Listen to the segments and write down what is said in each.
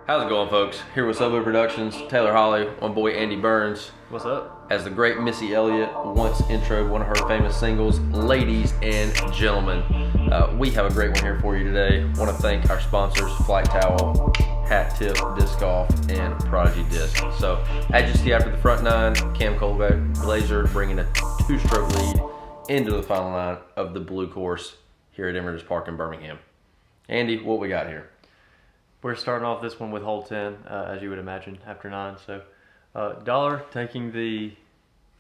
How's it going, folks? Here with Subway Productions, Taylor Holly, my boy Andy Burns. What's up? As the great Missy Elliott once introed one of her famous singles, ladies and gentlemen, we have a great one here for you today. Want to thank our sponsors, Flight Towel, Hat Tip, Disc Golf, and Prodigy Disc. So, as you see after the front nine, Cam Colglazier bringing a two-stroke lead into the final line of the blue course here at Emeritus Park in Birmingham. Andy, what we got here? We're starting off this one with hole 10, as you would imagine, after 9. So, Dollar taking the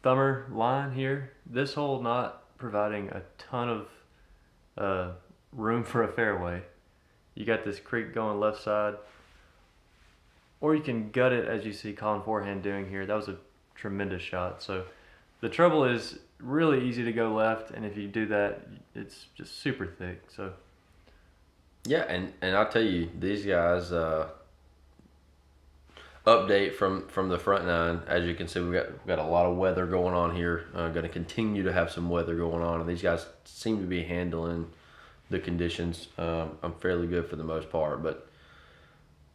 thumber line here. This hole not providing a ton of room for a fairway. You got this creek going left side. Or you can gut it, as you see Colin Forehand doing here. That was a tremendous shot. So, the trouble is really easy to go left, and if you do that, it's just super thick. So. Yeah, and I'll tell you, these guys, update from the front nine. As you can see, we've got a lot of weather going on here. Going to continue to have some weather going on, and these guys seem to be handling the conditions. I'm fairly good for the most part, but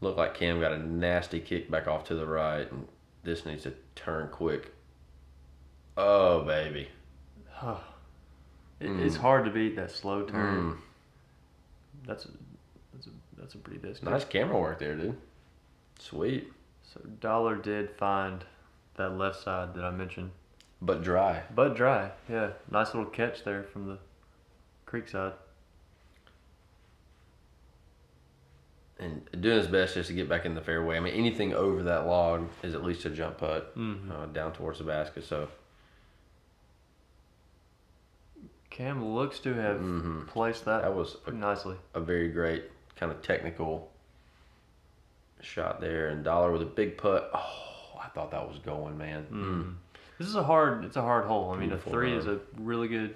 look like Cam got a nasty kick back off to the right, and this needs to turn quick. Oh, baby. It's hard to beat that slow turn. That's a pretty disc. Nice camera work there, dude. Sweet. So Dollar did find that left side that I mentioned. But dry. But dry, yeah. Nice little catch there from the creek side. And doing his best just to get back in the fairway. I mean, anything over that log is at least a jump putt down towards the basket. So Cam looks to have placed that was nicely. A very great kind of technical shot there. And Dollar with a big putt. Oh, I thought that was going, man. This is a hard hole. I mean, Beautiful a 3 run. is a really good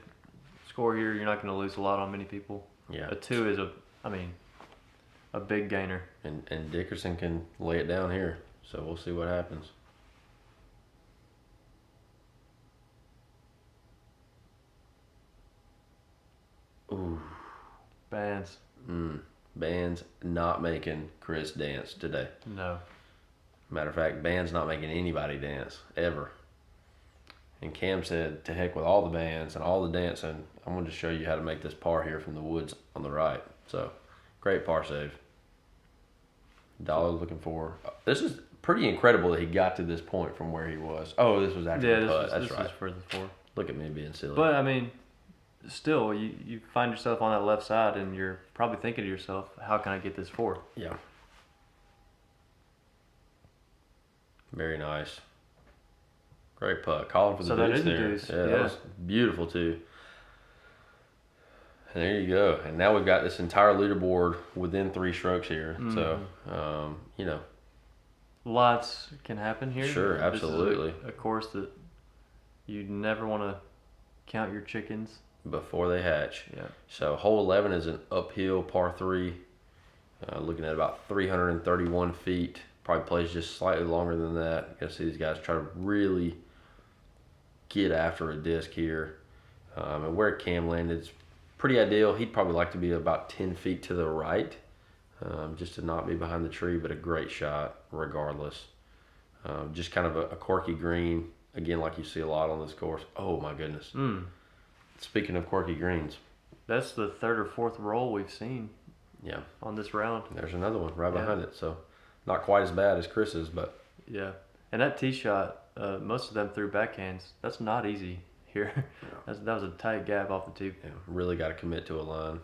score here. You're not going to lose a lot on many people. Yeah. A 2 is a big gainer. And Dickerson can lay it down here. So we'll see what happens. Ooh. Bands. Band's not making Chris dance today. No. Matter of fact, Band's not making anybody dance, ever. And Cam said, to heck with all the bands and all the dancing. I'm going to show you how to make this par here from the woods on the right. So, great par save. Dollar looking for. This is pretty incredible that he got to this point from where he was. Oh, this was after the putt. That's right. This was for the 4. Look at me being silly. But, I mean, still, you find yourself on that left side, and you're probably thinking to yourself, how can I get this 4? Yeah. Very nice. Great putt. Calling for the So that deuce is the there. deuce. Yeah, Yeah. that was beautiful too. And there you go. And now we've got this entire leaderboard within 3 strokes here. So, Lots can happen here. Sure, absolutely. This is a course that you never want to count your chickens. Before they hatch. Yeah. So hole 11 is an uphill par 3. Looking at about 331 feet. Probably plays just slightly longer than that. You gotta see these guys try to really get after a disc here. And where Cam landed is pretty ideal. He'd probably like to be about 10 feet to the right, just to not be behind the tree, but a great shot regardless. Just kind of a quirky green, again, like you see a lot on this course. Oh my goodness. Speaking of quirky greens. That's the 3rd or 4th roll we've seen on this round. There's another one right behind it. So not quite as bad as Chris's, but. Yeah. And that tee shot, most of them threw backhands. That's not easy here. That was a tight gap off the tee. Yeah, really got to commit to a line.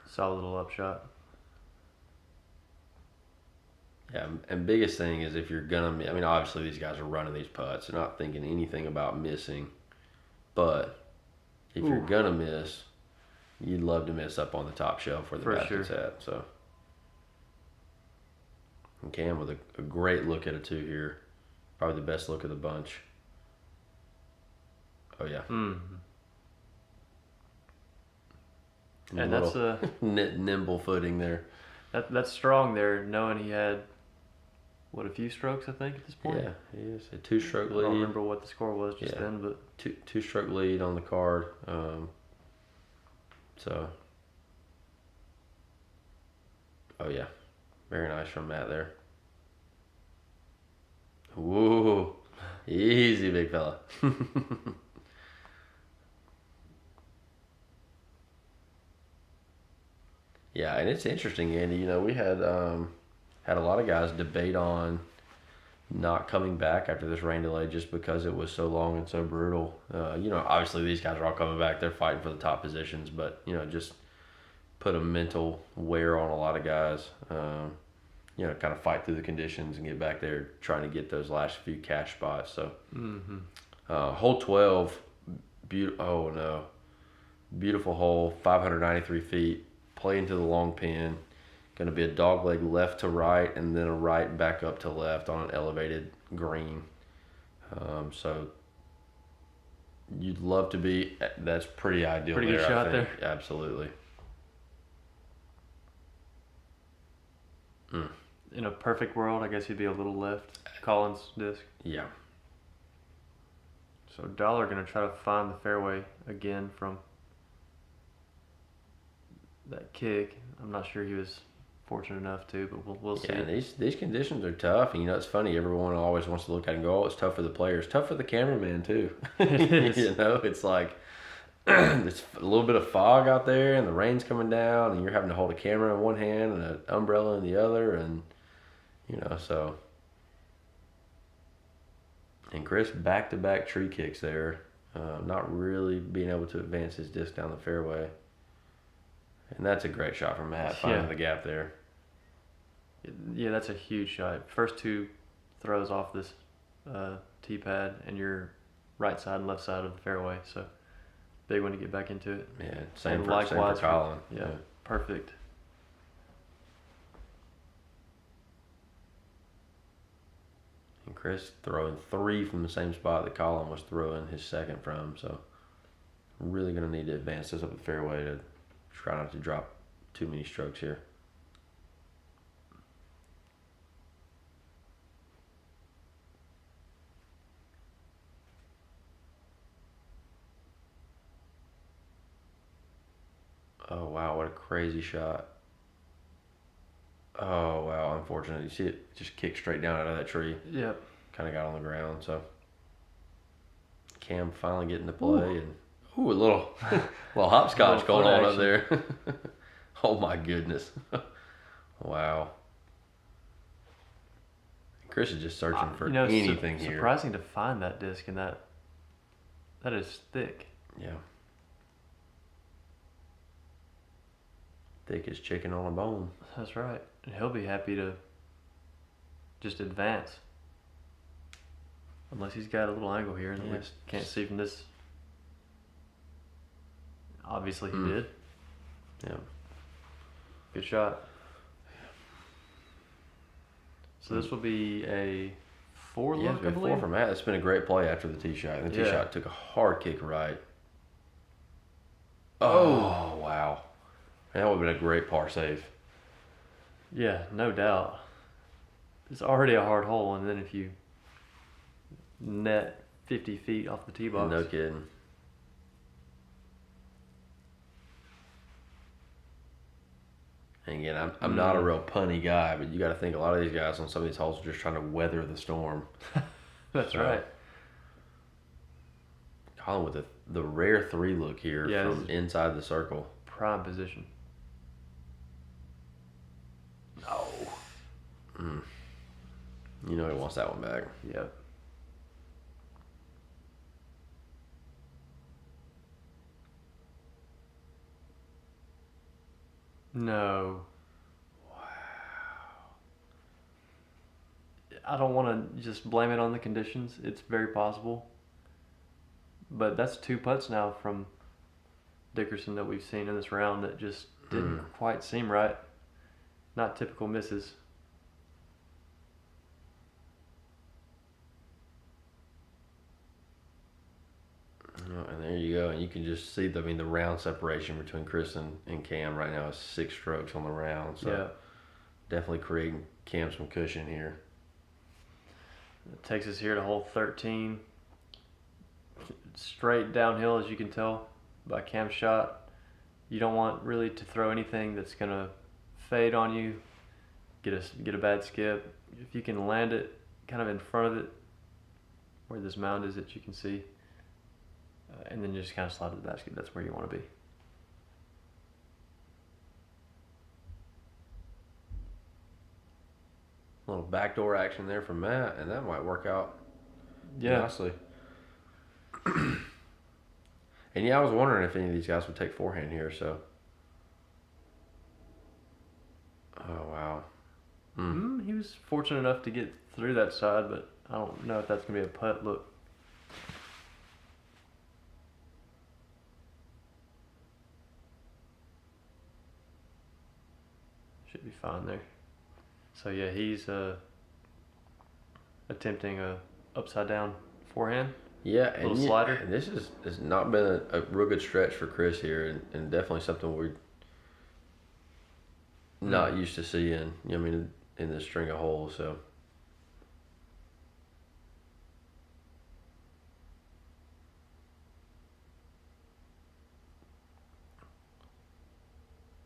Solid little upshot. Yeah, and biggest thing is if you're gonna, I mean, obviously these guys are running these putts. They're not thinking anything about missing. But if you're gonna miss, you'd love to miss up on the top shelf where the basket's at. So, and Cam with a great look at a 2 here. Probably the best look of the bunch. Oh, yeah. And that's a nimble footing there. That's strong there, knowing he had a few strokes, I think, at this point. Yeah, he is a 2-stroke lead. I don't remember what the score was just then, but two-stroke lead on the card. So Oh yeah, very nice from Matt there. Whoa, easy, big fella. Yeah, and it's interesting, Andy. We had a lot of guys debate on not coming back after this rain delay just because it was so long and so brutal. Obviously these guys are all coming back. They're fighting for the top positions, but just put a mental wear on a lot of guys. Kind of fight through the conditions and get back there trying to get those last few cash spots. So, hole 12, oh no, beautiful hole, 593 feet, play into the long pin. Going to be a dog leg left to right and then a right back up to left on an elevated green. So you'd love to be. That's pretty ideal. Pretty there, good shot I think. there. Absolutely. In a perfect world, I guess he'd be a little left. Collins disc. Yeah. So Dollar going to try to find the fairway again from that kick. I'm not sure he was fortunate enough to, but we'll see. Yeah, these conditions are tough, and it's funny. Everyone always wants to look at it and go, "Oh, it's tough for the players." Tough for the cameraman too. It is. It's like it's a little bit of fog out there, and the rain's coming down, and you're having to hold a camera in one hand and an umbrella in the other, and so. And Chris back-to-back tree kicks there, not really being able to advance his disc down the fairway. And that's a great shot from Matt, finding the gap there. Yeah, that's a huge shot. First two throws off this tee pad, and your right side and left side of the fairway. So big one to get back into it. Yeah, same for Colin. Yeah, perfect. And Chris throwing 3 from the same spot that Colin was throwing his second from. So really going to need to advance this up the fairway to try not to drop too many strokes here. Oh, wow, what a crazy shot. Oh, wow, unfortunate. You see it just kick straight down out of that tree. Yep. Kind of got on the ground, so. Cam finally getting to play. And a little hopscotch going on up there. Oh, my goodness. Wow. Chris is just searching for anything here. Surprising to find that disc, and that is thick. Yeah. Thick as chicken on a bone. That's right. And he'll be happy to just advance. Unless he's got a little angle here and we can't see from this. Obviously he did. Yeah. Good shot. So this will be a 4 look, I believe? 4 for Matt. It's been a great play after the tee shot. The tee shot took a hard kick right. Oh, wow. That would have been a great par save. Yeah, no doubt. It's already a hard hole, and then if you net 50 feet off the tee box. No kidding. And again, I'm not a real punny guy, but you got to think a lot of these guys on some of these holes are just trying to weather the storm. That's right. Colin with the rare 3 look here from inside the circle. Prime position. No. He wants that one back. Yep. No. Wow. I don't want to just blame it on the conditions. It's very possible. But that's 2 putts now from Dickerson that we've seen in this round that just didn't quite seem right. Not typical misses. And there you go. And you can just see the round separation between Chris and Cam right now is 6 strokes on the round. So definitely creating Cam some cushion here. It takes us here to hole 13. Straight downhill, as you can tell by Cam's shot. You don't want really to throw anything that's going to fade on you get a bad skip. If you can land it kind of in front of it, where this mound is that you can see, and then just kind of slide to the basket. That's where you want to be. A little backdoor action there from Matt, and that might work out Yeah. nicely. And yeah, I was wondering if any of these guys would take forehand here, so. Oh, wow. He was fortunate enough to get through that side, but I don't know if that's going to be a putt. Look. Should be fine there. So yeah, he's attempting a upside down forehand. Yeah, Little and slider. And this has not been a real good stretch for Chris here, and definitely something we're not used to seeing. I mean, in this string of holes. So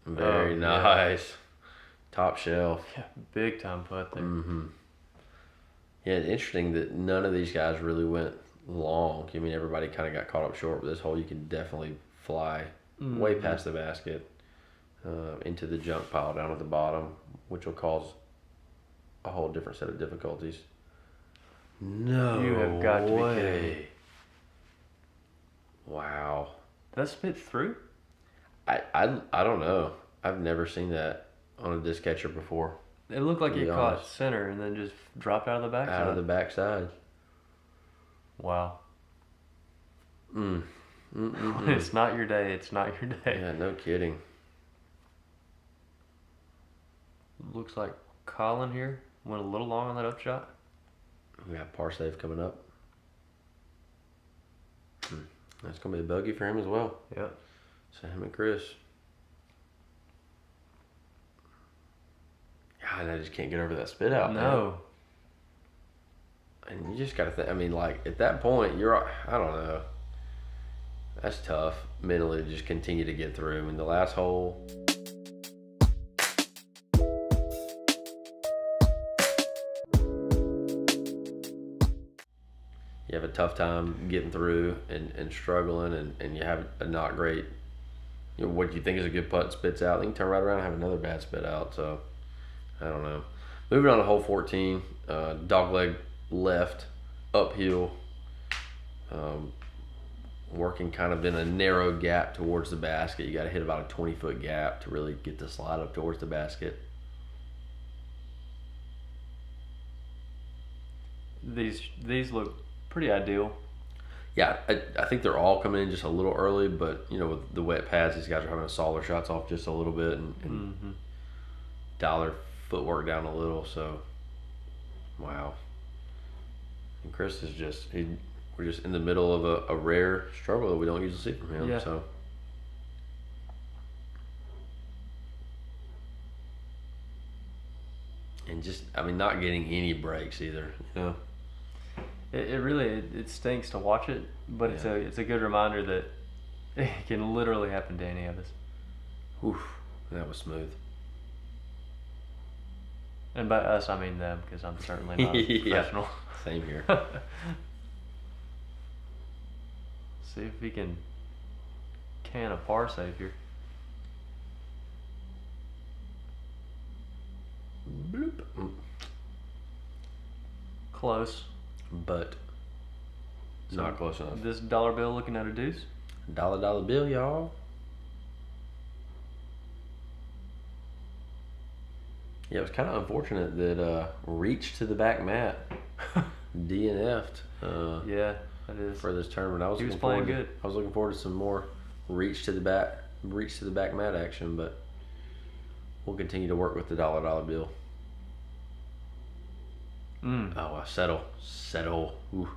very nice, top shelf. Yeah, big time putt there. Yeah, it's interesting that none of these guys really went long. I mean, everybody kind of got caught up short. But this hole, you can definitely fly way past the basket into the junk pile down at the bottom, which will cause a whole different set of difficulties. No, You have got to be way. kidding me. Wow. Did that spit through? I don't know. I've never seen that on a disc catcher before. It looked like To it be caught honest. center and then just dropped out of the backside. Out of the backside. Wow. Mm. When it's not your day, it's not your day. Yeah, no kidding. Looks like Colin here went a little long on that upshot. We got par save coming up. That's going to be a bogey for him as well. Yeah. So him and Chris. God, I just can't get over that spit out. No. Man. And you just got to think, I mean, like, at that point, I don't know. That's tough mentally to just continue to get through. I mean, the last hole. You have a tough time getting through and struggling, and you have a not great, what you think is a good putt spits out. Then you turn right around and have another bad spit out. So, I don't know. Moving on to hole 14, dogleg left, uphill, working kind of in a narrow gap towards the basket. You got to hit about a 20-foot gap to really get the slide up towards the basket. These look pretty ideal. Yeah, I think they're all coming in just a little early, but with the wet pads, these guys are having to saw their shots off just a little bit and dial their footwork down a little. So, wow. And Chris is we're just in the middle of a rare struggle that we don't usually see from him. Yeah. So, and just, I mean, not getting any breaks either. It really stinks to watch it, but it's a good reminder that it can literally happen to any of us. Oof, that was smooth. And by us, I mean them, because I'm certainly not a Yeah. professional. Same here. See if we can a par save here. Bloop. Close. But not close enough. This dollar bill looking at a deuce. Dollar bill, y'all. Yeah, it was kind of unfortunate that reached to the back mat DNF'd. Yeah, that is. For this tournament, He was playing good. I was looking forward to some more reach to the back mat action, but we'll continue to work with the dollar bill. Oh, settle. Ooh.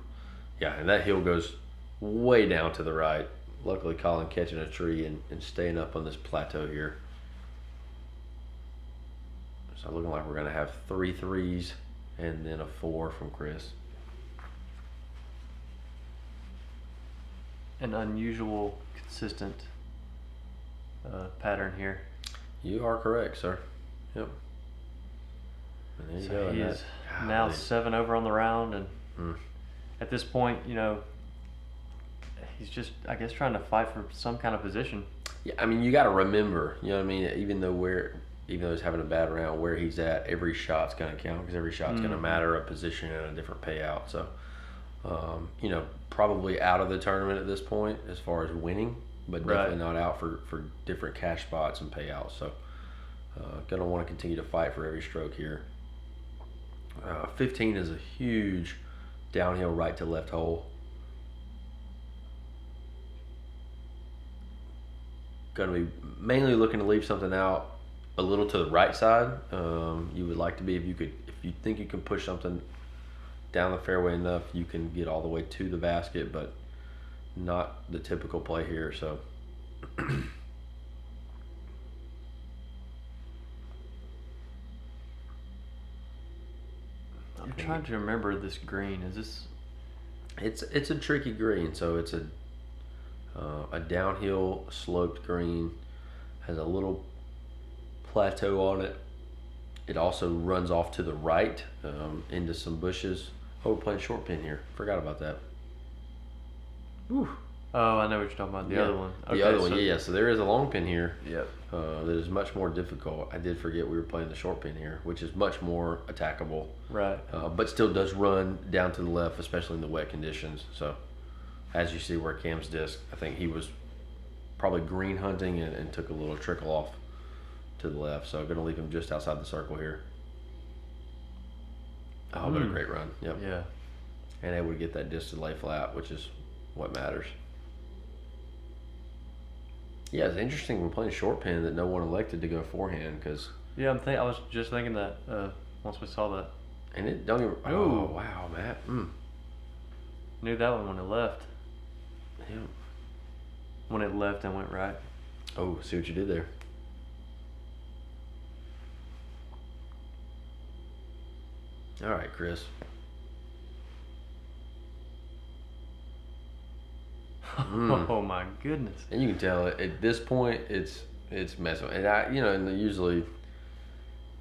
Yeah, and that hill goes way down to the right. Luckily, Colin catching a tree and staying up on this plateau here. So looking like we're going to have 3 threes and then a 4 from Chris. An unusual, consistent pattern here. You are correct, sir. Yep. And there you So go. he and is that- now golly. 7 over on the round, and Mm. at this point, he's just, I guess, trying to fight for some kind of position. Yeah, I mean, you got to remember, you know what I mean. Even though he's having a bad round, where he's at, every shot's going to count because every shot's going to matter, a position and a different payout. So, probably out of the tournament at this point as far as winning, but definitely not out for different cash spots and payouts. So, going to want to continue to fight for every stroke here. 15 is a huge downhill right to left hole. Going to be mainly looking to leave something out a little to the right side. You would like to be, if you think you can push something down the fairway enough, you can get all the way to the basket, but not the typical play here. So I'm trying to remember this green. Is this? it's a tricky green. So it's a downhill sloped green, has a little plateau on it. It also runs off to the right into some bushes. Oh, we're playing short pin here. Forgot about that. Whew. Oh, I know what you're talking about. The other one. The other one, yeah. So there is a long pin here. Yep. That is much more difficult. I did forget we were playing the short pin here, which is much more attackable. Right. But still does run down to the left, especially in the wet conditions. So as you see where Cam's disc, I think he was probably green hunting and took a little trickle off to the left. So I'm going to leave him just outside the circle here. Oh, but a great run. Yep. Yeah. And able to get that disc to lay flat, which is what matters. Yeah, it's interesting we're playing short pin that no one elected to go forehand because. Yeah, I was just thinking that once we saw that. And it don't even. Oh wow, Matt. Knew that one when it left. Yeah. When it left and went right. Oh, see what you did there. All right, Chris. Oh my goodness. And you can tell at this point it's messing. And usually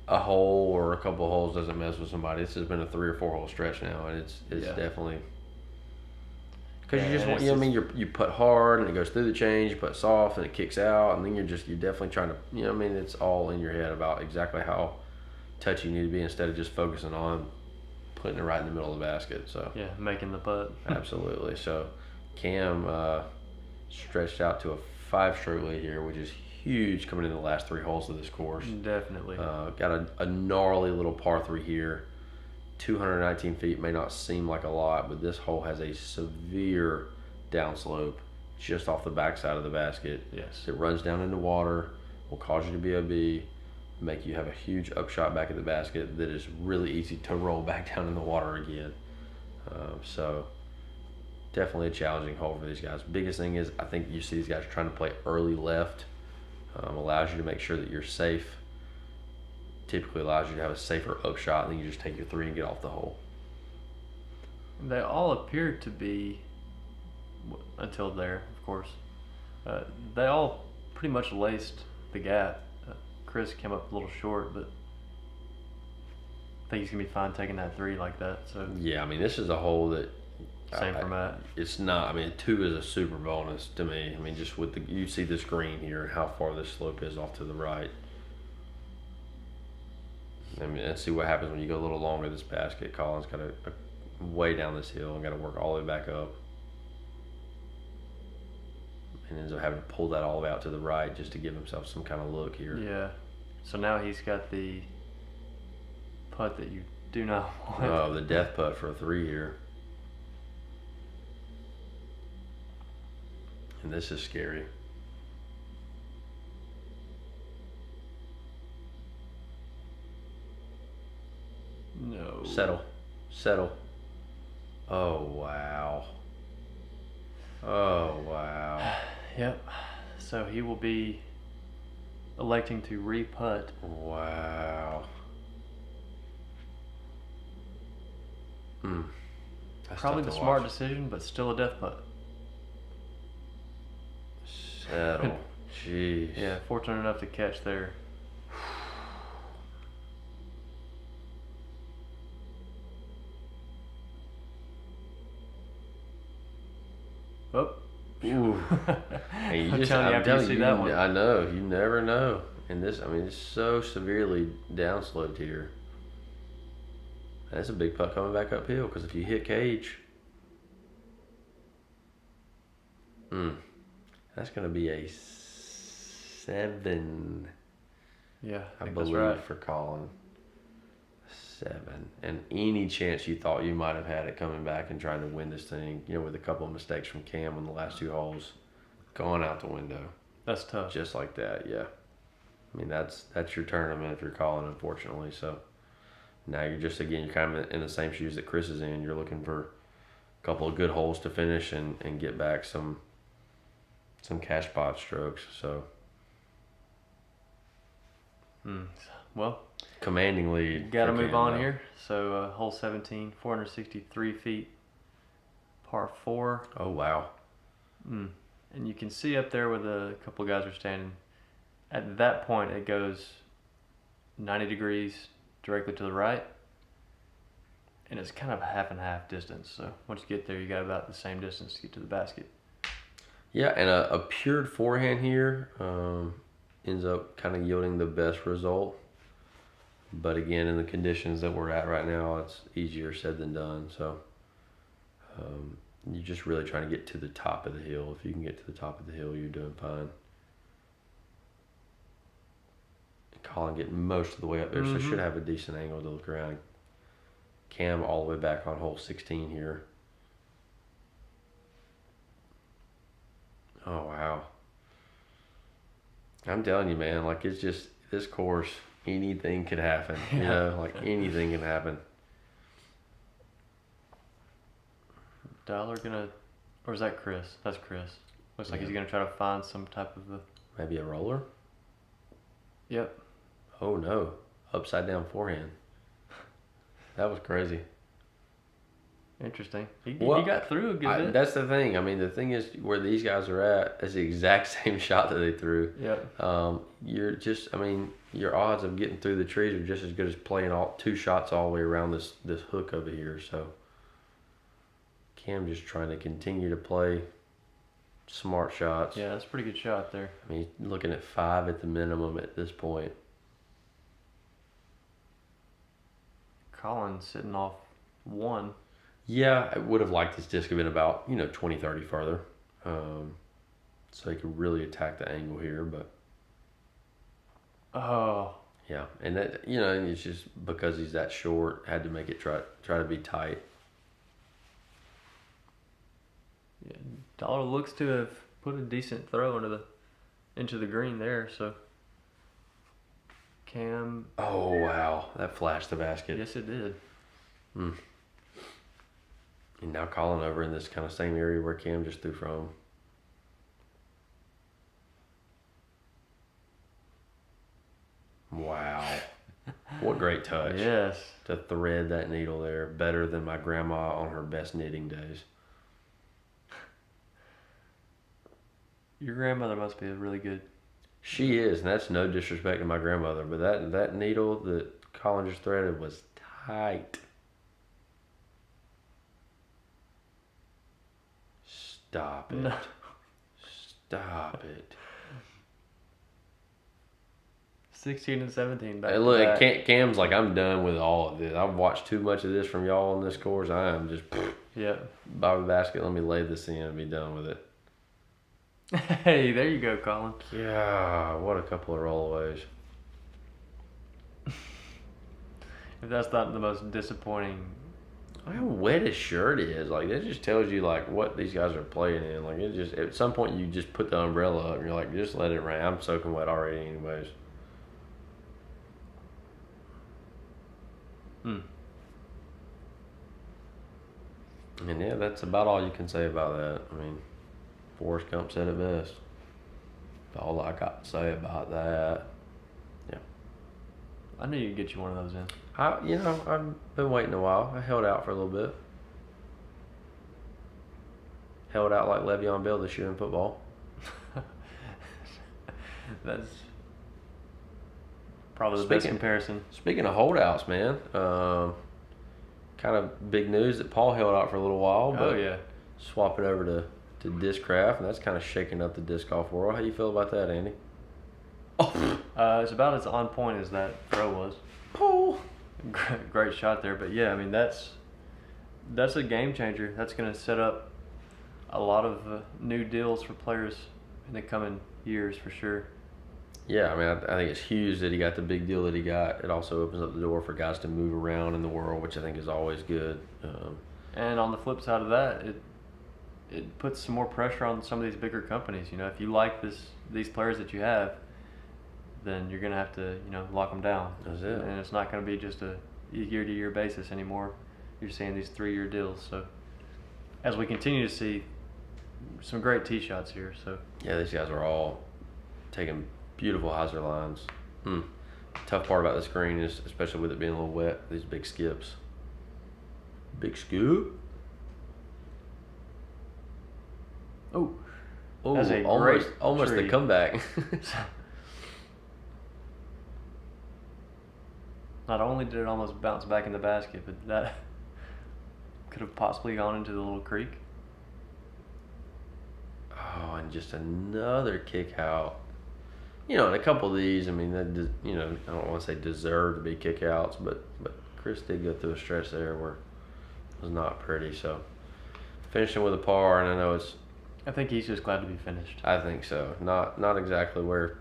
a hole or a couple of holes doesn't mess with somebody. This has been a 3 or 4 hole stretch now, and it's definitely because you just want. You put hard and it goes through the change. You put soft and it kicks out, and then you're definitely trying to. It's all in your head about exactly how touchy you need to be instead of just focusing on putting it right in the middle of the basket. So yeah, making the putt. Absolutely. So Cam stretched out to a 5-stroke lead here, which is huge coming in the last 3 holes of this course. Definitely. Got a gnarly little par 3 here. 219 feet may not seem like a lot, but this hole has a severe downslope just off the backside of the basket. Yes. It runs down into water, will cause you to BOB, make you have a huge upshot back at the basket that is really easy to roll back down in the water again. So definitely a challenging hole for these guys. Biggest thing is I think you see these guys trying to play early left. Allows you to make sure that you're safe. Typically allows you to have a safer upshot, and then you just take your 3 and get off the hole. They all appeared to be, until there, of course, they all pretty much laced the gap. Chris came up a little short, but I think he's going to be fine taking that 3 like that. So yeah, this is a hole that same for Matt. It's not. 2 is a super bonus to me. Just with you see this green here and how far this slope is off to the right. Let's see what happens when you go a little longer this basket. Colin's got a way down this hill and got to work all the way back up. And ends up having to pull that all the way out to the right just to give himself some kind of look here. Yeah. So now he's got the putt that you do not want. Oh, the death putt for a 3 here. And this is scary. No. Settle. Oh, wow. Oh, wow. Yep. So he will be electing to re-putt. Wow. That's Probably tough the to smart watch. decision, but still a death putt. Settle. Jeez. Yeah, fortunate enough to catch there. Oh. Ooh. And you I'm just, telling you, I'm after you telling see you, that one. I know, you never know. And this, I mean, it's so severely downsloped here. That's a big putt coming back uphill because if you hit cage, that's going to be a 7, Yeah, I think believe, that's right. for Colin. 7. And any chance you thought you might have had it coming back and trying to win this thing, with a couple of mistakes from Cam on the last 2 holes, gone out the window. That's tough. Just like that, yeah. I mean, that's your tournament if you're Colin, unfortunately. So now you're just, again, you're kind of in the same shoes that Chris is in. You're looking for a couple of good holes to finish and get back some cash pot strokes. So Well, commanding lead. got to for move Cam, on though. here. So hole 17, 463 feet, par 4. Oh, wow. And you can see up there where the couple of guys are standing. At that point, it goes 90 degrees directly to the right. And it's kind of half and half distance. So once you get there, you got about the same distance to get to the basket. Yeah, and a pured forehand here ends up kind of yielding the best result. But again, in the conditions that we're at right now, it's easier said than done. So you're just really trying to get to the top of the hill. If you can get to the top of the hill, you're doing fine. Colin getting most of the way up there, so should have a decent angle to look around. Cam all the way back on hole 16 here. Oh, wow. I'm telling you, man, like, it's just, this course, anything could happen. You know, like, anything can happen. Dollar gonna, or is that Chris? That's Chris. Looks like he's gonna try to find some type of a. Maybe a roller? Yep. Oh, no. Upside down forehand. That was crazy. Interesting. He Well, got through a good bit. That's the thing. I mean, the thing is, where these guys are at, is the exact same shot that they threw. Yep. You're just, I mean, your odds of getting through the trees are just as good as playing 2 shots all the way around this hook over here. So Cam just trying to continue to play smart shots. Yeah, that's a pretty good shot there. I mean, he's looking at 5 at the minimum at this point. Collins sitting off 1. Yeah, I would have liked this disc to have been about, 20, 30 further. So he could really attack the angle here, but Oh. yeah. And that, it's just because he's that short, had to make it try to be tight. Yeah, Dollar looks to have put a decent throw into the green there, so Cam. Oh, wow. That flashed the basket. Yes, it did. And now Colin over in this kind of same area where Cam just threw from. Wow. What great touch. Yes. To thread that needle there. Better than my grandma on her best knitting days. Your grandmother must be a really good. She is, and that's no disrespect to my grandmother, but that needle that Colin just threaded was tight. Stop it. No. Stop it. 16 and 17 back Hey, to look, back. Cam's like, I'm done with all of this. I've watched too much of this from y'all on this course. I am just, Yeah. Bobby Basket, let me lay this in and be done with it. Hey, there you go, Colin. Yeah, what a couple of rollaways. If that's not the most disappointing. Look how wet his shirt is. Like, that just tells you, like, what these guys are playing in. Like, it just, at some point, you just put the umbrella up and you're like, just let it rain. I'm soaking wet already anyways. And yeah, that's about all you can say about that. I mean, Forrest Gump said it best. That's all I got to say about that. Yeah. I knew you'd get you one of those in. I've been waiting a while. I held out for a little bit. Held out like Le'Veon Bell this year in football. That's probably the best comparison. Speaking of holdouts, man, kind of big news that Paul held out for a little while, but Oh yeah. swap it over to to Discraft, and that's kind of shaking up the disc golf world. How you feel about that, Andy? Oh, It's about as on point as that throw was. pull. Great shot there, but yeah, I mean that's a game changer. That's going to set up a lot of new deals for players in the coming years for sure. Yeah, I mean, I think it's huge that he got the big deal that he got. It also opens up the door for guys to move around in the world, which I think is always good. And on the flip side of that, it puts some more pressure on some of these bigger companies. You know, if you like these players that you have, then you're going to have to, lock them down. That's it. And it's not going to be just a year-to-year basis anymore. You're seeing these 3-year deals. So as we continue to see some great tee shots here. So Yeah, these guys are all taking beautiful hyzer lines. Tough part about this green is, especially with it being a little wet, these big skips. Big scoop. Oh, Oh, a almost great the tree. comeback. Not only did it almost bounce back in the basket, but that could have possibly gone into the little creek. Oh, and just another kick out. And a couple of these, I mean, that I don't want to say deserve to be kick outs, but Chris did go through a stretch there where it was not pretty. So finishing with a par, and I know I think he's just glad to be finished. I think so. Not exactly where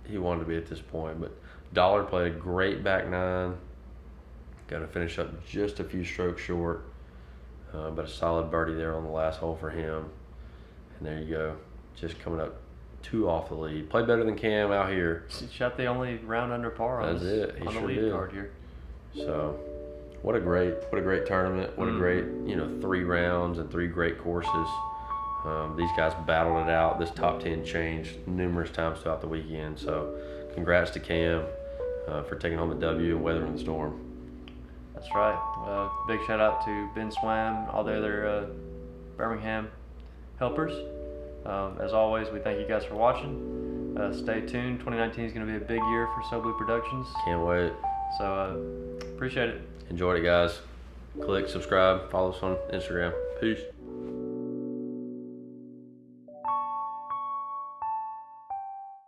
he wanted to be at this point, but Dollar played a great back nine. Got to finish up just a few strokes short, but a solid birdie there on the last hole for him. And there you go, just coming up 2 off the lead. Played better than Cam out here. He shot the only round under par on, That's it. He on the sure lead did. card here. So, what a great tournament. What a great 3 rounds and 3 great courses. These guys battled it out. This top 10 changed numerous times throughout the weekend. So, congrats to Cam for taking home the W and weathering the storm. That's right. Big shout out to Ben Swam, all the other Birmingham helpers. As always, we thank you guys for watching. Stay tuned. 2019 is going to be a big year for So Blue Productions. Can't wait. So appreciate it. Enjoyed it, guys. Click, subscribe, follow us on Instagram. Peace.